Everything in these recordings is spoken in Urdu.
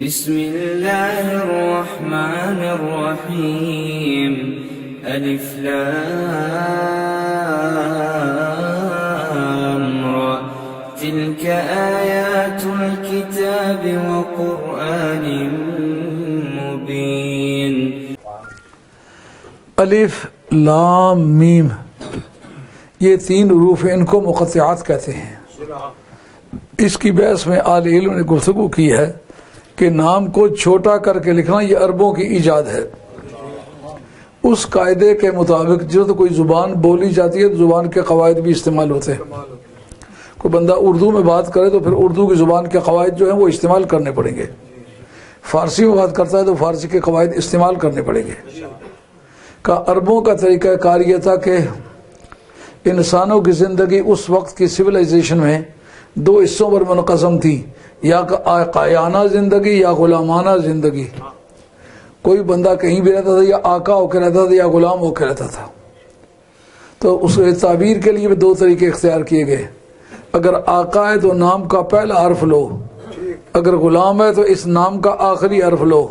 بسم الله الرحمن الرحيم ألف لام را تلك آيات الكتاب وقرآن مبين الف لام میم، یہ تین حروف ہیں، ان کو مقطعات کہتے ہیں۔ اس کی بحث میں اہل علم نے گفتگو کی ہے کہ نام کو چھوٹا کر کے لکھنا یہ عربوں کی ایجاد ہے۔ اس قاعدے کے مطابق جو کوئی زبان بولی جاتی ہے تو زبان کے قواعد بھی استعمال ہوتے ہیں۔ کوئی بندہ اردو میں بات کرے تو پھر اردو کی زبان کے قواعد جو ہیں وہ استعمال کرنے پڑیں گے۔ فارسی میں بات کرتا ہے تو فارسی کے قواعد استعمال کرنے پڑیں گے۔ عربوں کا طریقہ کار یہ تھا کہ انسانوں کی زندگی اس وقت کی سویلائزیشن میں دو حصوں پر منقسم تھی، یا آقایانہ زندگی یا غلامانہ زندگی۔ کوئی بندہ کہیں بھی رہتا تھا، یا آقا ہو کے رہتا تھا یا غلام ہو کے رہتا تھا۔ تو اس تعبیر کے لیے بھی دو طریقے اختیار کیے گئے۔ اگر آقا ہے تو نام کا پہلا حرف لو، اگر غلام ہے تو اس نام کا آخری حرف لو۔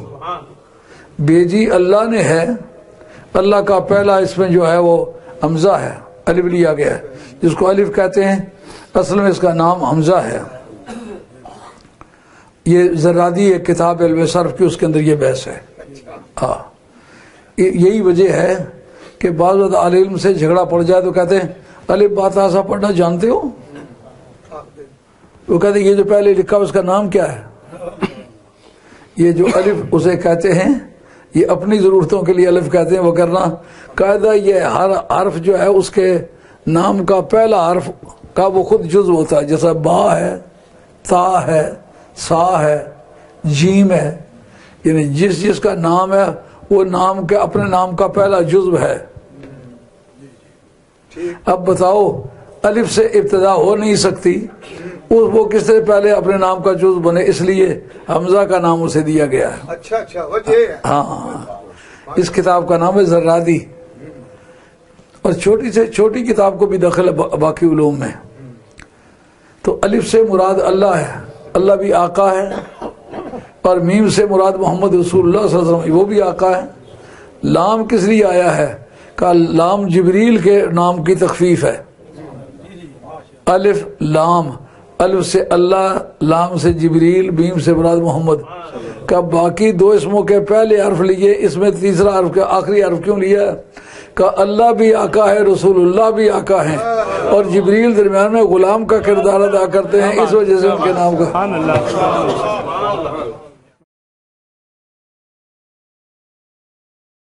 بیجی اللہ نے ہے، اللہ کا پہلا اس میں جو ہے وہ حمزہ ہے، الف لیا گیا ہے، جس کو الف کہتے ہیں، اصل میں اس کا نام حمزہ ہے۔ یہ زرادی ایک کتاب علم صرف کی، اس کے اندر یہ بحث ہے۔ یہی وجہ ہے کہ بعض وقت اہل علم سے جھگڑا پڑ جائے تو کہتے ہیں الف بات آسا پڑھنا جانتے ہو؟ وہ کہتے ہیں یہ جو پہلے لکھا اس کا نام کیا ہے؟ یہ جو الف اسے کہتے ہیں، یہ اپنی ضرورتوں کے لیے الف کہتے ہیں، وہ کرنا قاعدہ یہ ہر حرف جو ہے اس کے نام کا پہلا حرف کا وہ خود جزو ہوتا ہے، جیسا با ہے، تا ہے، سا ہے، جیم ہے، یعنی جس کا نام ہے وہ نام کے اپنے نام کا پہلا جزو ہے۔ اب بتاؤ الف سے ابتدا ہو نہیں سکتی، وہ کس طرح پہلے اپنے نام کا جزو بنے؟ اس لیے حمزہ کا نام اسے دیا گیا ہے۔ اچھا وجہ ہے۔ ہاں، اس کتاب کا نام ہے زرادی، اور چھوٹی سے چھوٹی کتاب کو بھی داخل ہے باقی علوم میں۔ تو الف سے مراد اللہ ہے، اللہ بھی آقا ہے، اور میم سے مراد محمد رسول اللہ صلی اللہ علیہ وسلم، وہ بھی آقا ہے۔ لام کس لیے آیا ہے؟ کہ لام جبریل کے نام کی تخفیف ہے۔ الف لام، الف سے اللہ، لام سے جبریل، میم سے مراد محمد۔ کہ باقی دو اسموں کے پہلے حرف لیے، اس میں تیسرا حرف کے آخری حرف کیوں لیا؟ کہ اللہ بھی آقا ہے، رسول اللہ بھی آقا ہیں، اور جبریل درمیان میں غلام کا کردار ادا کرتے ہیں، اس وجہ سے ان کے نام کا